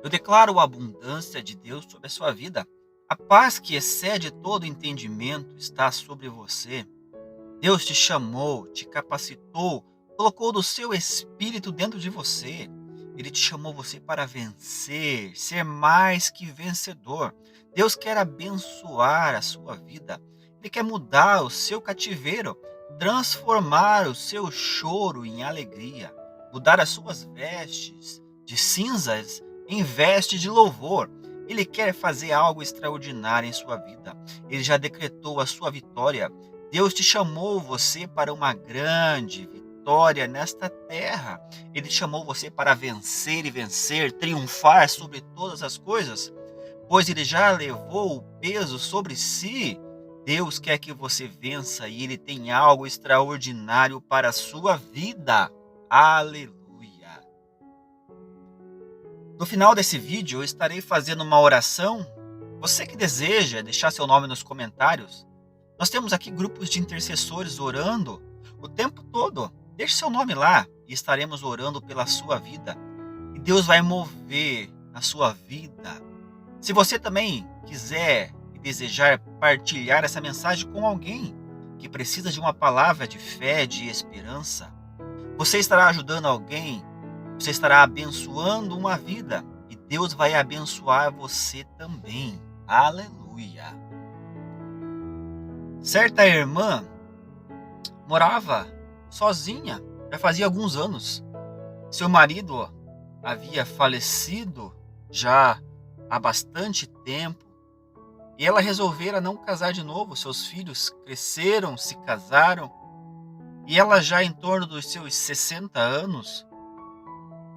Eu declaro a abundância de Deus sobre a sua vida. A paz que excede todo entendimento está sobre você. Deus te chamou, te capacitou, colocou do seu espírito dentro de você. Ele te chamou você para vencer, ser mais que vencedor. Deus quer abençoar a sua vida. Ele quer mudar o seu cativeiro, transformar o seu choro em alegria, mudar as suas vestes de cinzas em vestes de louvor. Ele quer fazer algo extraordinário em sua vida. Ele já decretou a sua vitória. Deus te chamou você para uma grande vitória nesta terra. Ele chamou você para vencer e vencer, triunfar sobre todas as coisas, pois ele já levou o peso sobre si. Deus quer que você vença e ele tem algo extraordinário para a sua vida. Aleluia. No final desse vídeo eu estarei fazendo uma oração. Você que deseja deixar seu nome nos comentários, nós temos aqui grupos de intercessores orando o tempo todo. Deixe seu nome lá e estaremos orando pela sua vida. E Deus vai mover a sua vida. Se você também quiser e desejar partilhar essa mensagem com alguém que precisa de uma palavra de fé, de esperança, você estará ajudando alguém, você estará abençoando uma vida e Deus vai abençoar você também. Aleluia. Certa irmã morava sozinha, já fazia alguns anos. Seu marido havia falecido já há bastante tempo e ela resolvera não casar de novo. Seus filhos cresceram, se casaram e ela já em torno dos seus 60 anos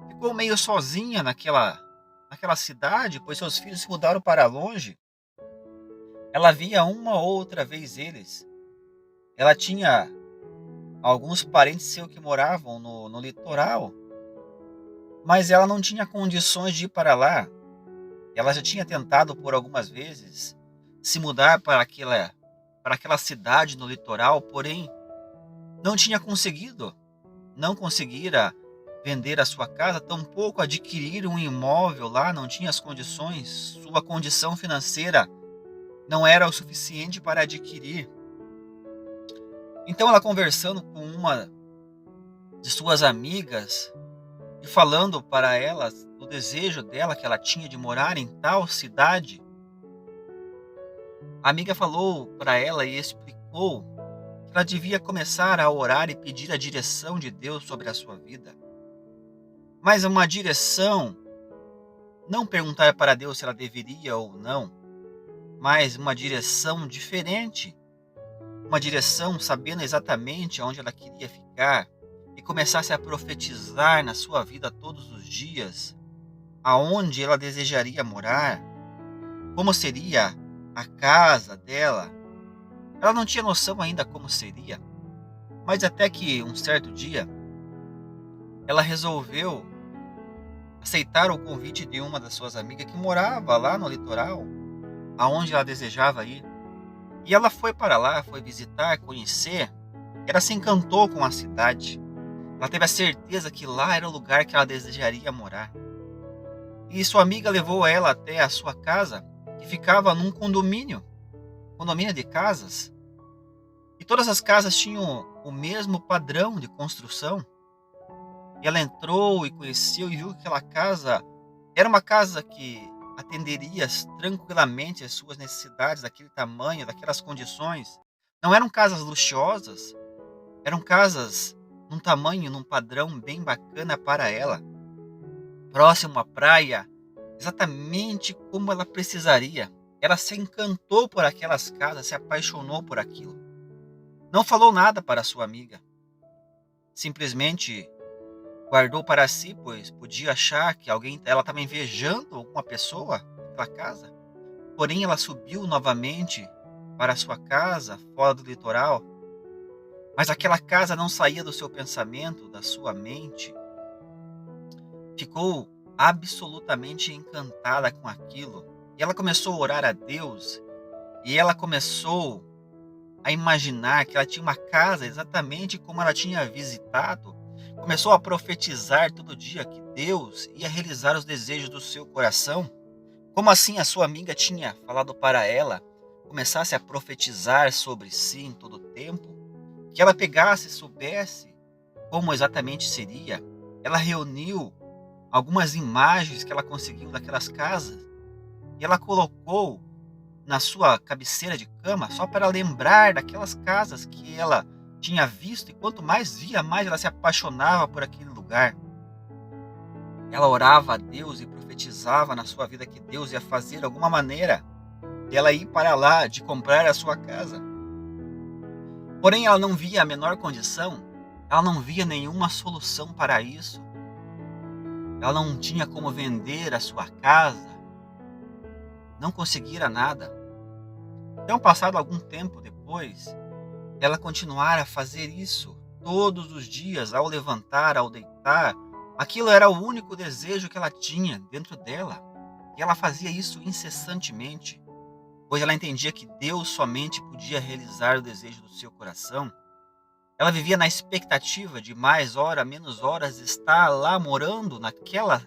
ficou meio sozinha naquela cidade, pois seus filhos se mudaram para longe. Ela via uma ou outra vez eles. Ela tinha alguns parentes seus que moravam no litoral, mas ela não tinha condições de ir para lá. Ela já tinha tentado por algumas vezes se mudar para aquela cidade no litoral, porém não tinha conseguido. Não conseguira vender a sua casa, tampouco adquirir um imóvel lá, não tinha as condições. Sua condição financeira não era o suficiente para adquirir. Então ela conversando com uma de suas amigas e falando para elas do desejo dela que ela tinha de morar em tal cidade, a amiga falou para ela e explicou que ela devia começar a orar e pedir a direção de Deus sobre a sua vida. Mas uma direção, não perguntar para Deus se ela deveria ou não, mas uma direção diferente. Uma direção sabendo exatamente aonde ela queria ficar e começasse a profetizar na sua vida todos os dias, aonde ela desejaria morar, como seria a casa dela. Ela não tinha noção ainda como seria, mas até que um certo dia ela resolveu aceitar o convite de uma das suas amigas que morava lá no litoral, aonde ela desejava ir. E ela foi para lá, foi visitar, conhecer. Ela se encantou com a cidade. Ela teve a certeza que lá era o lugar que ela desejaria morar. E sua amiga levou ela até a sua casa, que ficava num condomínio de casas. E todas as casas tinham o mesmo padrão de construção. E ela entrou e conheceu e viu que aquela casa era uma casa que atenderia tranquilamente as suas necessidades, daquele tamanho, daquelas condições. Não eram casas luxuosas, eram casas num tamanho, num padrão bem bacana para ela, próximo à praia, exatamente como ela precisaria. Ela se encantou por aquelas casas, se apaixonou por aquilo. Não falou nada para sua amiga, simplesmente guardou para si, pois podia achar que ela estava invejando alguma pessoa naquela casa. Porém, ela subiu novamente para a sua casa, fora do litoral. Mas aquela casa não saía do seu pensamento, da sua mente. Ficou absolutamente encantada com aquilo. E ela começou a orar a Deus. E ela começou a imaginar que ela tinha uma casa exatamente como ela tinha visitado. Começou a profetizar todo dia que Deus ia realizar os desejos do seu coração. Como assim a sua amiga tinha falado para ela, começasse a profetizar sobre si em todo o tempo, que ela pegasse e soubesse como exatamente seria. Ela reuniu algumas imagens que ela conseguiu daquelas casas e ela colocou na sua cabeceira de cama só para lembrar daquelas casas que ela tinha visto, e quanto mais via, mais ela se apaixonava por aquele lugar. Ela orava a Deus e profetizava na sua vida que Deus ia fazer alguma maneira de ela ir para lá, de comprar a sua casa. Porém, ela não via a menor condição, ela não via nenhuma solução para isso. Ela não tinha como vender a sua casa, não conseguira nada. Então, passado algum tempo depois, ela continuara a fazer isso todos os dias, ao levantar, ao deitar. Aquilo era o único desejo que ela tinha dentro dela. E ela fazia isso incessantemente, pois ela entendia que Deus somente podia realizar o desejo do seu coração. Ela vivia na expectativa de mais hora, menos horas, estar lá morando naquela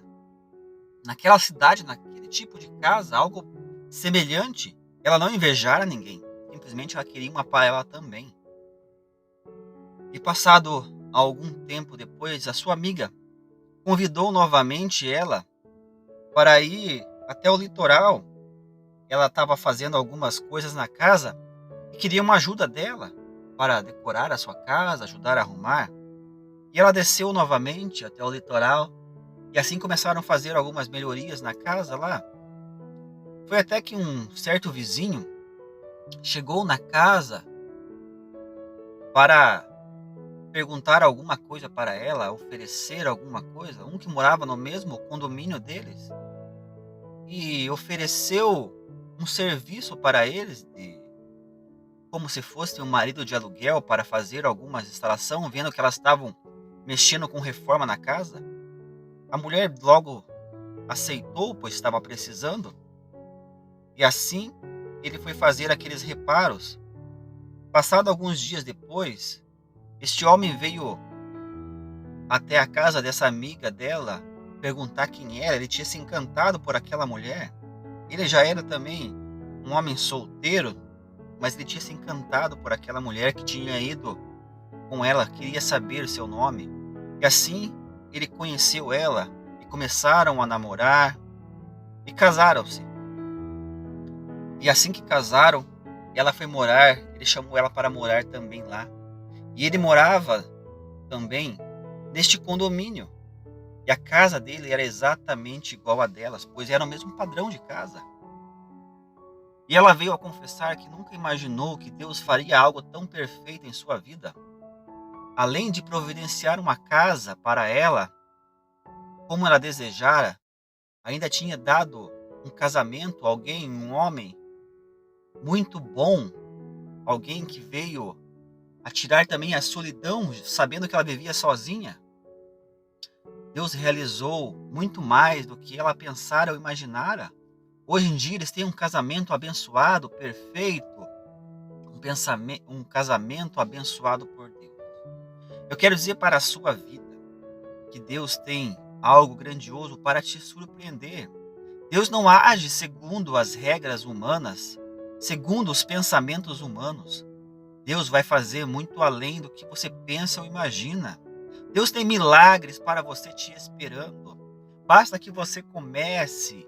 cidade, naquele tipo de casa, algo semelhante. Ela não invejara ninguém, simplesmente ela queria uma para ela também. E passado algum tempo depois, a sua amiga convidou novamente ela para ir até o litoral. Ela estava fazendo algumas coisas na casa e queria uma ajuda dela para decorar a sua casa, ajudar a arrumar. E ela desceu novamente até o litoral e assim começaram a fazer algumas melhorias na casa lá. Foi até que um certo vizinho chegou na casa para perguntar alguma coisa para ela, oferecer alguma coisa, um que morava no mesmo condomínio deles, e ofereceu um serviço para eles, como se fosse um marido de aluguel, para fazer algumas instalações, vendo que elas estavam mexendo com reforma na casa. A mulher logo aceitou, pois estava precisando, e assim ele foi fazer aqueles reparos. Passado alguns dias depois, este homem veio até a casa dessa amiga dela perguntar quem era. Ele tinha se encantado por aquela mulher. Ele já era também um homem solteiro, mas ele tinha se encantado por aquela mulher que tinha ido com ela, queria saber o seu nome. E assim ele conheceu ela e começaram a namorar e casaram-se. E assim que casaram, ela foi morar, ele chamou ela para morar também lá. E ele morava também neste condomínio. E a casa dele era exatamente igual a delas, pois era o mesmo padrão de casa. E ela veio a confessar que nunca imaginou que Deus faria algo tão perfeito em sua vida. Além de providenciar uma casa para ela, como ela desejara, ainda tinha dado um casamento a alguém, um homem muito bom, alguém que veio a tirar também a solidão, sabendo que ela vivia sozinha. Deus realizou muito mais do que ela pensara ou imaginara. Hoje em dia eles têm um casamento abençoado, perfeito, um casamento abençoado por Deus. Eu quero dizer para a sua vida que Deus tem algo grandioso para te surpreender. Deus não age segundo as regras humanas, segundo os pensamentos humanos. Deus vai fazer muito além do que você pensa ou imagina. Deus tem milagres para você te esperando. Basta que você comece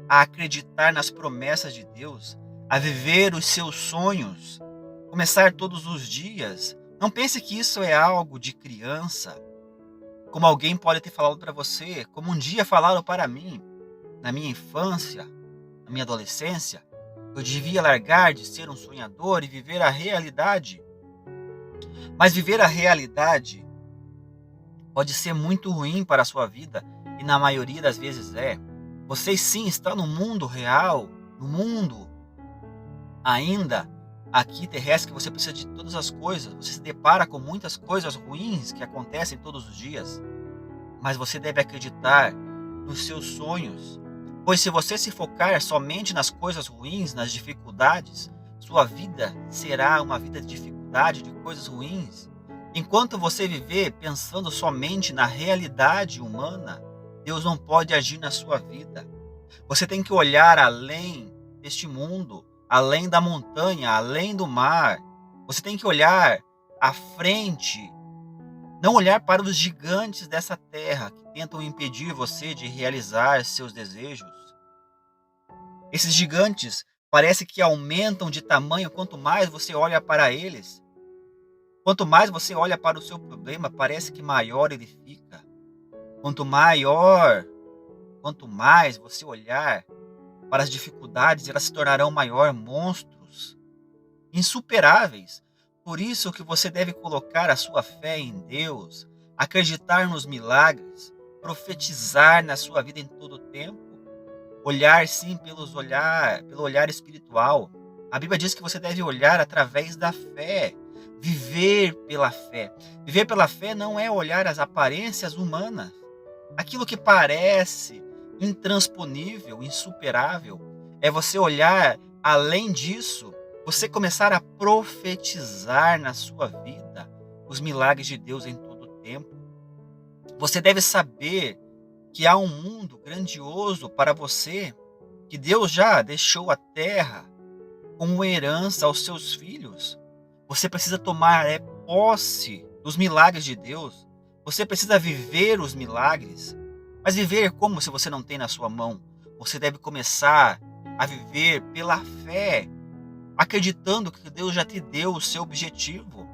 a acreditar nas promessas de Deus, a viver os seus sonhos, começar todos os dias. Não pense que isso é algo de criança, como alguém pode ter falado para você, como um dia falaram para mim, na minha infância, na minha adolescência. Eu devia largar de ser um sonhador e viver a realidade. Mas viver a realidade pode ser muito ruim para a sua vida, e na maioria das vezes é. Você sim está no mundo real, no mundo ainda aqui terrestre, que você precisa de todas as coisas. Você se depara com muitas coisas ruins que acontecem todos os dias. Mas você deve acreditar nos seus sonhos. Pois se você se focar somente nas coisas ruins, nas dificuldades, sua vida será uma vida de dificuldade, de coisas ruins. Enquanto você viver pensando somente na realidade humana, Deus não pode agir na sua vida. Você tem que olhar além deste mundo, além da montanha, além do mar. Você tem que olhar à frente, não olhar para os gigantes dessa terra que tentam impedir você de realizar seus desejos. Esses gigantes parece que aumentam de tamanho quanto mais você olha para eles. Quanto mais você olha para o seu problema, parece que maior ele fica. Quanto maior, quanto mais você olhar para as dificuldades, elas se tornarão maior monstros, insuperáveis. Por isso que você deve colocar a sua fé em Deus, acreditar nos milagres, profetizar na sua vida em todo o tempo, olhar sim pelo olhar espiritual. A Bíblia diz que você deve olhar através da fé, viver pela fé. Viver pela fé não é olhar as aparências humanas, aquilo que parece intransponível, insuperável. É você olhar além disso, você começar a profetizar na sua vida os milagres de Deus em todo o tempo. Você deve saber que há um mundo grandioso para você, que Deus já deixou a terra como herança aos seus filhos. Você precisa tomar posse dos milagres de Deus. Você precisa viver os milagres. Mas viver como se você não tem na sua mão? Você deve começar a viver pela fé, acreditando que Deus já te deu o seu objetivo,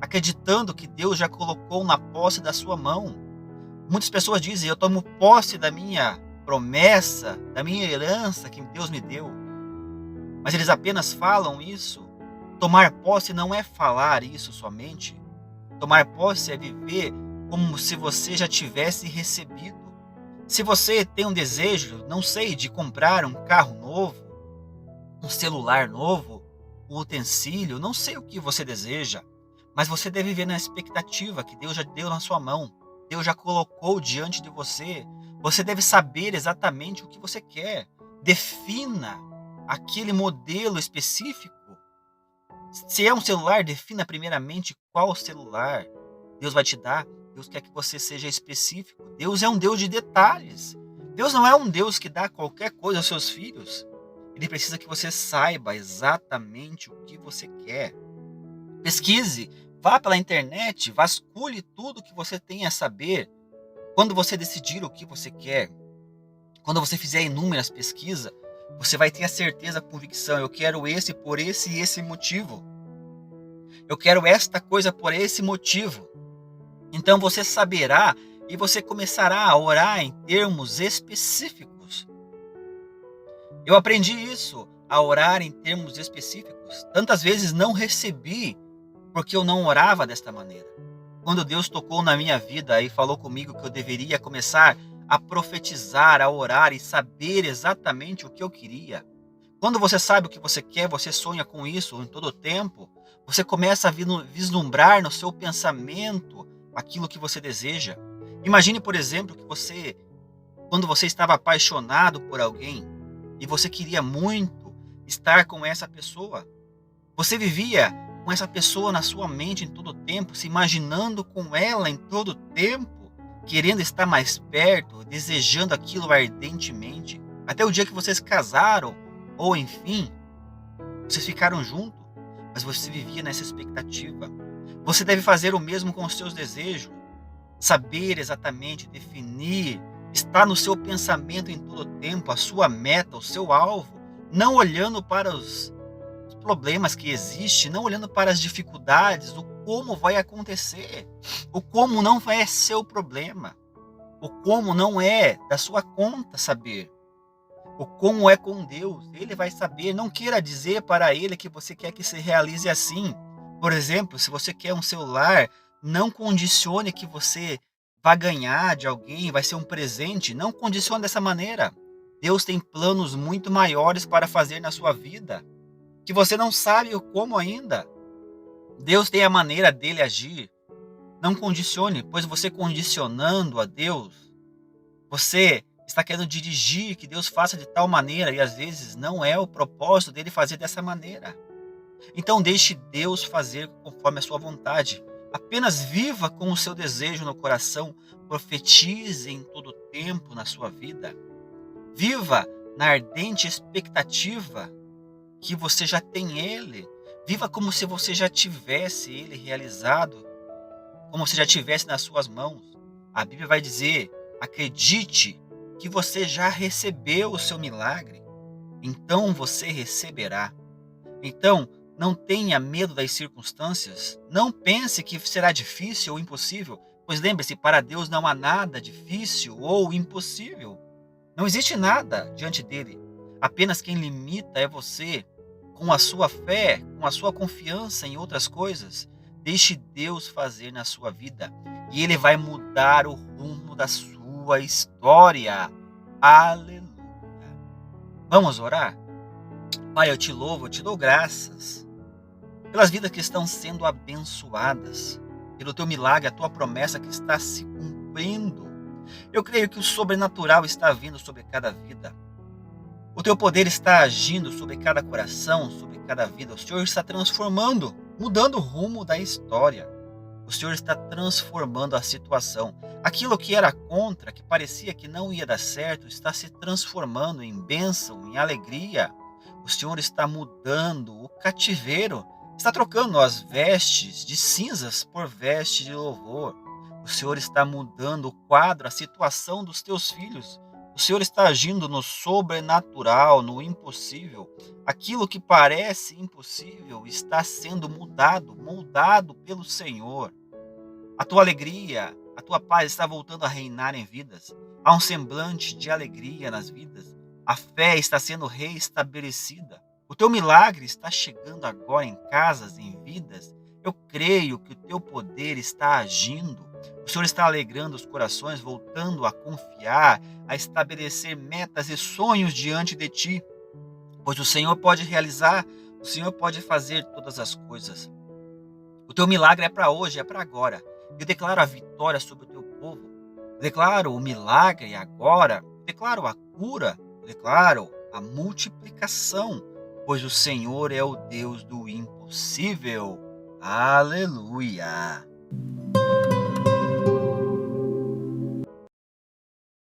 acreditando que Deus já colocou na posse da sua mão. Muitas pessoas dizem: eu tomo posse da minha promessa, da minha herança que Deus me deu. Mas eles apenas falam isso. Tomar posse não é falar isso somente. Tomar posse é viver como se você já tivesse recebido. Se você tem um desejo, não sei, de comprar um carro novo, um celular novo, um utensílio, não sei o que você deseja, mas você deve viver na expectativa que Deus já deu na sua mão. Deus já colocou diante de você. Você deve saber exatamente o que você quer. Defina aquele modelo específico. Se é um celular, defina primeiramente qual celular Deus vai te dar. Deus quer que você seja específico. Deus é um Deus de detalhes. Deus não é um Deus que dá qualquer coisa aos seus filhos. Ele precisa que você saiba exatamente o que você quer. Pesquise, vá pela internet, vasculhe tudo que você tem a saber. Quando você decidir o que você quer, quando você fizer inúmeras pesquisas, você vai ter a certeza, a convicção: eu quero esse por esse e esse motivo. Eu quero esta coisa por esse motivo. Então você saberá e você começará a orar em termos específicos. Eu aprendi isso, a orar em termos específicos. Tantas vezes não recebi porque eu não orava desta maneira. Quando Deus tocou na minha vida e falou comigo que eu deveria começar a profetizar, a orar e saber exatamente o que eu queria. Quando você sabe o que você quer, você sonha com isso em todo o tempo, você começa a vislumbrar no seu pensamento aquilo que você deseja. Imagine, por exemplo, que quando você estava apaixonado por alguém e você queria muito estar com essa pessoa, você vivia com essa pessoa na sua mente em todo o tempo, se imaginando com ela em todo o tempo, querendo estar mais perto, desejando aquilo ardentemente, até o dia que vocês casaram, ou enfim, vocês ficaram juntos, mas você vivia nessa expectativa. Você deve fazer o mesmo com os seus desejos, saber exatamente, definir, estar no seu pensamento em todo o tempo, a sua meta, o seu alvo, não olhando para os problemas que existem, não olhando para as dificuldades, o como vai acontecer, o como não é seu problema, o como não é da sua conta saber, o como é com Deus, Ele vai saber. Não queira dizer para Ele que você quer que se realize assim. Por exemplo, se você quer um celular, não condicione que você vai ganhar de alguém, vai ser um presente, não condicione dessa maneira. Deus tem planos muito maiores para fazer na sua vida, que você não sabe o como ainda. Deus tem a maneira dele agir. Não condicione, pois você condicionando a Deus, você está querendo dirigir que Deus faça de tal maneira e às vezes não é o propósito dele fazer dessa maneira. Então deixe Deus fazer conforme a sua vontade. Apenas viva com o seu desejo no coração, profetize em todo tempo na sua vida. Viva na ardente expectativa que você já tem ele. Viva como se você já tivesse ele realizado, como se já tivesse nas suas mãos. A Bíblia vai dizer: acredite que você já recebeu o seu milagre, então você receberá. Então, não tenha medo das circunstâncias, não pense que será difícil ou impossível, pois lembre-se, para Deus não há nada difícil ou impossível. Não existe nada diante dele. Apenas quem limita é você, com a sua fé, com a sua confiança em outras coisas. Deixe Deus fazer na sua vida e ele vai mudar o rumo da sua história. Aleluia. Vamos orar? Pai, eu te louvo, eu te dou graças pelas vidas que estão sendo abençoadas, pelo teu milagre, a tua promessa que está se cumprindo. Eu creio que o sobrenatural está vindo sobre cada vida. O teu poder está agindo sobre cada coração, sobre cada vida. O Senhor está transformando, mudando o rumo da história. O Senhor está transformando a situação. Aquilo que era contra, que parecia que não ia dar certo, está se transformando em bênção, em alegria. O Senhor está mudando o cativeiro, está trocando as vestes de cinzas por vestes de louvor. O Senhor está mudando o quadro, a situação dos teus filhos. O Senhor está agindo no sobrenatural, no impossível. Aquilo que parece impossível está sendo mudado, moldado pelo Senhor. A tua alegria, a tua paz está voltando a reinar em vidas. Há um semblante de alegria nas vidas. A fé está sendo reestabelecida. O teu milagre está chegando agora em casas, em vidas. Eu creio que o teu poder está agindo. O Senhor está alegrando os corações, voltando a confiar, a estabelecer metas e sonhos diante de ti. Pois o Senhor pode realizar, o Senhor pode fazer todas as coisas. O teu milagre é para hoje, é para agora. Eu declaro a vitória sobre o teu povo. Eu declaro o milagre agora. Eu declaro a cura. Eu declaro a multiplicação. Pois o Senhor é o Deus do impossível. Aleluia.